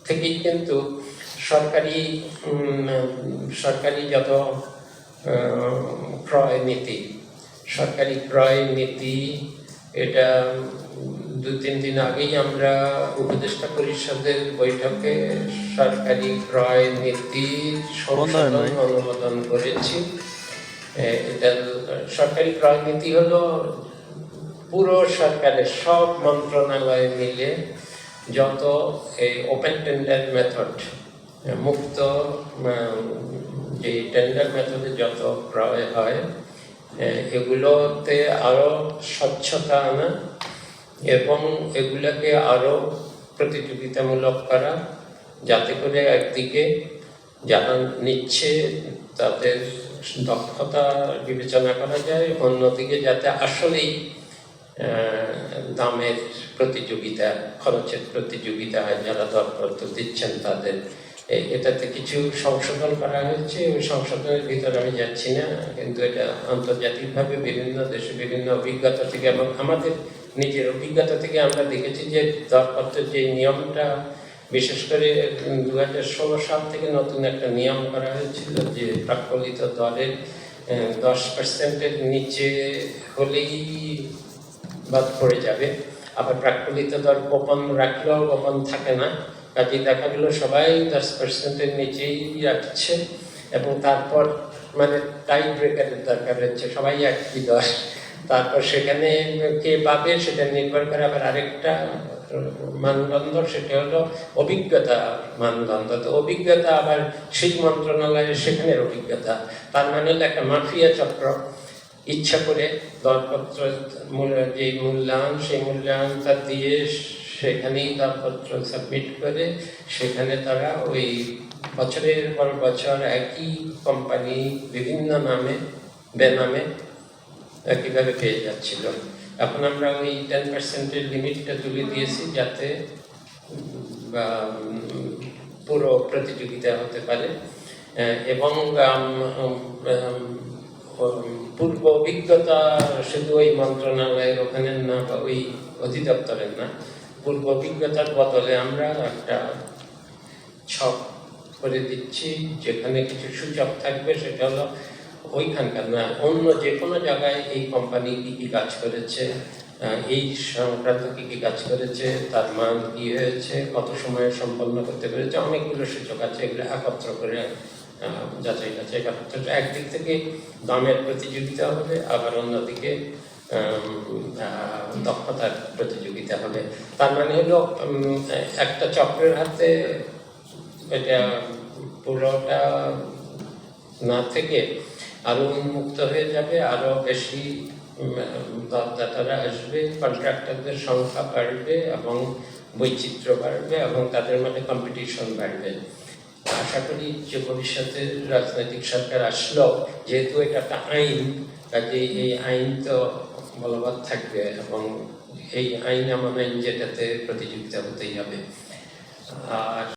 থেকেই কিন্তু সরকারি যত ক্রয় নীতি, সরকারি ক্রয় নীতি, এটা 2-3 দিন আগেই আমরা উপদেষ্টা পরিষদের বৈঠকে সরকারি ক্রয় নীতি সংশোধন অনুমোদন করেছি। এটা সরকারি ক্রয় নীতি হলো পুরো সরকারের সব মন্ত্রণালয় মিলে যত এই ওপেন টেন্ডার মেথড, মুক্ত যে টেন্ডার মেথডে যত ক্রয় হয়, এগুলোতে আরো স্বচ্ছতা আনা এবং এগুলোকে আরো প্রতিযোগিতামূলক করা, যাতে করে একদিকে যারা নিচ্ছে তাদের দক্ষতা বিবেচনা করা যায়, অন্যদিকে যাতে আসলেই দামের প্রতিযোগিতা, খরচের প্রতিযোগিতা হয়, যারা দরপত্র দিচ্ছেন তাদের। এটাতে কিছু সংশোধন করা হয়েছে, ওই সংশোধনের ভিতরে আমি যাচ্ছি না, কিন্তু এটা আন্তর্জাতিকভাবে বিভিন্ন দেশে বিভিন্ন অভিজ্ঞতা থেকে এবং আমাদের নিজের অভিজ্ঞতা থেকে আমরা দেখেছি যে দরপত্রের যে নিয়মটা, বিশেষ করে 2016 সাল থেকে নতুন একটা নিয়ম করা হয়েছিল যে প্রাক্কলিত দরের 10%-এর নিচে হলেই বাদ পড়ে যাবে। আবার প্রাক্কলিত দর গোপন রাখলেও গোপন থাকে না, কাজে দেখা গেল সবাই 10%-এর নিচেই রাখছে এবং তারপর মানে টাই ব্রেকারের দরকার হচ্ছে, সবাই একই দর। তারপর সেখানে কে পাবে সেটা নির্ভর করে আবার আরেকটা মানদণ্ড, সেটা হলো অভিজ্ঞতা মানদণ্ড। তো অভিজ্ঞতা আবার সেই মন্ত্রণালয়ের সেখানের অভিজ্ঞতা, তার মানে হলো একটা মাফিয়া চক্র ইচ্ছা করে দরপত্র যে মূল্যায়ন, সেই মূল্যায়নটা দিয়ে সেখানেই দরপত্র সাবমিট করে সেখানে তারা ওই বছরের পর বছর একই কোম্পানি বিভিন্ন নামে বেনামে কিভাবে পেয়ে যাচ্ছিল। এখন আমরা ওই 10%-এর লিমিটটা তুলে দিয়েছি যাতে পুরো প্রতিযোগিতা হতে পারে এবং পূর্ব অভিজ্ঞতা শুধু ওই মন্ত্রণালয়ের ওখানে না বা ওই অধিদপ্তরের না, পূর্ব অভিজ্ঞতার বদলে আমরা একটা ছক করে দিচ্ছি যেখানে কিছু সূচক থাকবে, সেটা হলো ওইখানকার না অন্য যে কোনো জায়গায় এই কোম্পানি কী কী কাজ করেছে, এই সংক্রান্ত কী কী কাজ করেছে, তার মান কী হয়েছে, কত সময়ে সম্পন্ন করতে পেরেছে, অনেকগুলো সূচক আছে, এগুলো একত্র করে যাচাই করতে। একদিক থেকে দামের প্রতিযোগিতা হবে, আবার অন্যদিকে দক্ষতার প্রতিযোগিতা হবে। তার মানে হলো একটা চক্রের হাতে এটা পুরোটা না থেকে আরো উন্মুক্ত হয়ে যাবে, আরো বেশি দরদাতারা আসবে, কন্ট্রাক্টরদের সংখ্যা বাড়বে এবং বৈচিত্র্য বাড়বে এবং তাদের মধ্যে কম্পিটিশন বাড়বে। আশা করি যে ভবিষ্যতে রাজনৈতিক সরকার আসলো, যেহেতু এটা একটা আইন, কাজে এই আইন তো বলবৎ থাকবে এবং এই আইন এমন আইন যেটাতে প্রতিযোগিতা হতেই হবে। আর